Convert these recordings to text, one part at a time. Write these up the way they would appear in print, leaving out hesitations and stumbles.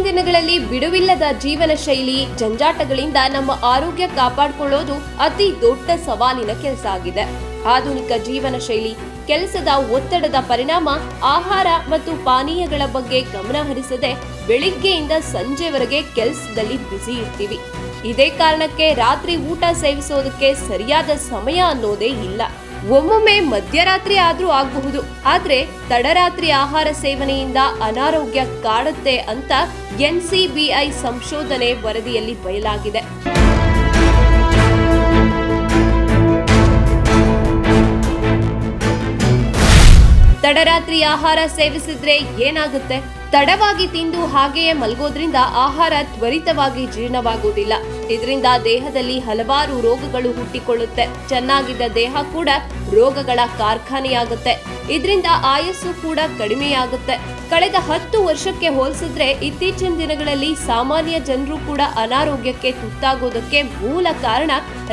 ಇತ್ತೀಚಿನ ದಿನಗಳಲ್ಲಿ ಬಿಡುವಿಲ್ಲದ ಜೀವನ ಶೈಲಿ ಜಂಜಾಟಗಳಿಂದ ನಮ್ಮ ಆರೋಗ್ಯ ಕಾಪಾಡಿಕೊಳ್ಳೋದು ಅತಿ ದೊಡ್ಡ ಸವಾಲಿನ ಕೆಲಸ ಆಗಿದೆ. ಆಧುನಿಕ ಜೀವನ ಶೈಲಿ, ಕೆಲಸದ ಒತ್ತಡದ ಪರಿಣಾಮ ಆಹಾರ ಮತ್ತು ಪಾನೀಯಗಳ ಬಗ್ಗೆ ಗಮನ ಹರಿಸದೆ ಬೆಳಿಗ್ಗೆಯಿಂದ ಸಂಜೆವರೆಗೆ ಕೆಲಸದಲ್ಲಿ ಬ್ಯುಸಿ ಇರ್ತೀವಿ. ಇದೇ ಕಾರಣಕ್ಕೆ ರಾತ್ರಿ ಊಟ ಸೇವಿಸೋದಕ್ಕೆ ಸರಿಯಾದ ಸಮಯ ಅನ್ನೋದೇ ಇಲ್ಲ. ಒಮ್ಮೊಮ್ಮೆ ಮಧ್ಯರಾತ್ರಿ ಆದ್ರೂ ಆಗಬಹುದು, ಆದ್ರೆ ತಡರಾತ್ರಿ ಆಹಾರ ಸೇವನೆಯಿಂದ ಅನಾರೋಗ್ಯ ಕಾಡುತ್ತೆ ಅಂತ NCBI ಸಂಶೋಧನೆ ವರದಿಯಲ್ಲಿ ಬಯಲಾಗಿದೆ. ತಡರಾತ್ರಿ ಆಹಾರ ಸೇವಿಸಿದ್ರೆ ಏನಾಗುತ್ತೆ? ತಡವಾಗಿ ತಿಂದು ಹಾಗೆಯೇ ಮಲಗೋದ್ರಿಂದ ಆಹಾರ ತ್ವರಿತವಾಗಿ ಜೀರ್ಣವಾಗುವುದಿಲ್ಲ. ಇದರಿಂದ ದೇಹದಲ್ಲಿ ಹಲವಾರು ರೋಗಗಳು ಹುಟ್ಟಿಕೊಳ್ಳುತ್ತೆ. ಚೆನ್ನಾಗಿದ್ದ ದೇಹ ಕೂಡ ರೋಗಗಳ ಕಾರ್ಖಾನೆಯಾಗುತ್ತೆ. ಇದರಿಂದ ಆಯಸ್ಸು ಕೂಡ ಕಡಿಮೆಯಾಗುತ್ತೆ. ಕಳೆದ 10 ವರ್ಷಕ್ಕೆ ಹೋಲಿಸಿದ್ರೆ ಇತ್ತೀಚಿನ ದಿನಗಳಲ್ಲಿ ಸಾಮಾನ್ಯ ಜನರು ಕೂಡ ಅನಾರೋಗ್ಯಕ್ಕೆ ತುತ್ತಾಗೋದಕ್ಕೆ ಮೂಲ ಕಾರಣ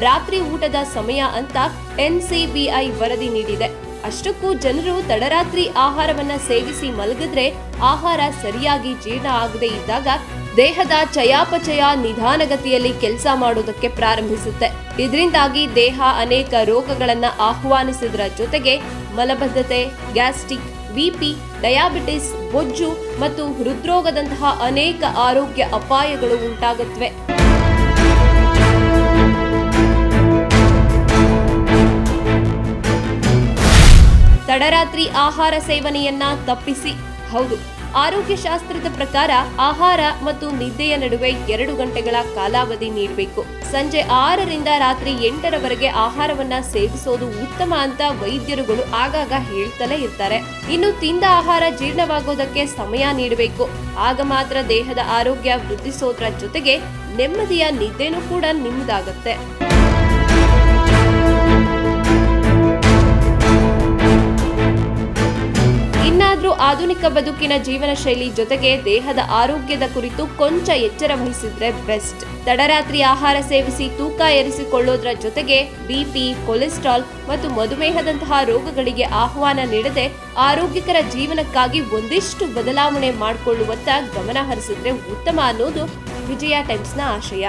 ರಾತ್ರಿ ಊಟದ ಸಮಯ ಅಂತ NCBI ವರದಿ ನೀಡಿದೆ. ಅಷ್ಟಕ್ಕೂ ಜನರು ತಡರಾತ್ರಿ ಆಹಾರವನ್ನ ಸೇವಿಸಿ ಮಲಗಿದ್ರೆ ಆಹಾರ ಸರಿಯಾಗಿ ಜೀರ್ಣ ಆಗದೆ ಇದ್ದಾಗ ದೇಹದ ಚಯಾಪಚಯ ನಿಧಾನಗತಿಯಲ್ಲಿ ಕೆಲಸ ಮಾಡೋದಕ್ಕೆ ಪ್ರಾರಂಭಿಸುತ್ತೆ. ಇದರಿಂದಾಗಿ ದೇಹ ಅನೇಕ ರೋಗಗಳನ್ನ ಆಹ್ವಾನಿಸಿದ್ರ ಜೊತೆಗೆ ಮಲಬದ್ಧತೆ, ಗ್ಯಾಸ್ಟ್ರಿಕ್, BP, ಡಯಾಬಿಟಿಸ್, ಬೊಜ್ಜು ಮತ್ತು ಹೃದ್ರೋಗದಂತಹ ಅನೇಕ ಆರೋಗ್ಯ ಅಪಾಯಗಳು ಉಂಟಾಗುತ್ತವೆ. ತಡರಾತ್ರಿ ಆಹಾರ ಸೇವನೆಯನ್ನ ತಪ್ಪಿಸಿ. ಹೌದು, ಆರೋಗ್ಯ ಶಾಸ್ತ್ರದ ಪ್ರಕಾರ ಆಹಾರ ಮತ್ತು ನಿದ್ದೆಯ ನಡುವೆ 2 ಗಂಟೆಗಳ ಕಾಲಾವಧಿ ನೀಡಬೇಕು. ಸಂಜೆ 6ರಿಂದ ರಾತ್ರಿ 8ರವರೆಗೆ ಆಹಾರವನ್ನ ಸೇವಿಸೋದು ಉತ್ತಮ ಅಂತ ವೈದ್ಯರುಗಳು ಆಗಾಗ ಹೇಳ್ತಲೇ ಇರ್ತಾರೆ. ಇನ್ನು ತಿಂದ ಆಹಾರ ಜೀರ್ಣವಾಗೋದಕ್ಕೆ ಸಮಯ ನೀಡಬೇಕು. ಆಗ ಮಾತ್ರ ದೇಹದ ಆರೋಗ್ಯ ವೃದ್ಧಿಸೋದ್ರ ಜೊತೆಗೆ ನೆಮ್ಮದಿಯ ನಿದ್ದೆನೂ ಕೂಡ ನಿಮ್ಮದಾಗತ್ತೆ. ಇನ್ನಾದ್ರೂ ಆಧುನಿಕ ಬದುಕಿನ ಜೀವನ ಶೈಲಿ ಜೊತೆಗೆ ದೇಹದ ಆರೋಗ್ಯದ ಕುರಿತು ಕೊಂಚ ಎಚ್ಚರ ವಹಿಸಿದ್ರೆ ಬೆಸ್ಟ್. ತಡರಾತ್ರಿ ಆಹಾರ ಸೇವಿಸಿ ತೂಕ ಏರಿಸಿಕೊಳ್ಳೋದ್ರ ಜೊತೆಗೆ BP, ಕೊಲೆಸ್ಟ್ರಾಲ್ ಮತ್ತು ಮಧುಮೇಹದಂತಹ ರೋಗಗಳಿಗೆ ಆಹ್ವಾನ ನೀಡದೆ ಆರೋಗ್ಯಕರ ಜೀವನಕ್ಕಾಗಿ ಒಂದಿಷ್ಟು ಬದಲಾವಣೆ ಮಾಡಿಕೊಳ್ಳುವತ್ತ ಗಮನ ಹರಿಸಿದ್ರೆ ಉತ್ತಮ ಅನ್ನೋದು ವಿಜಯ ಟೈಮ್ಸ್ನ ಆಶಯ.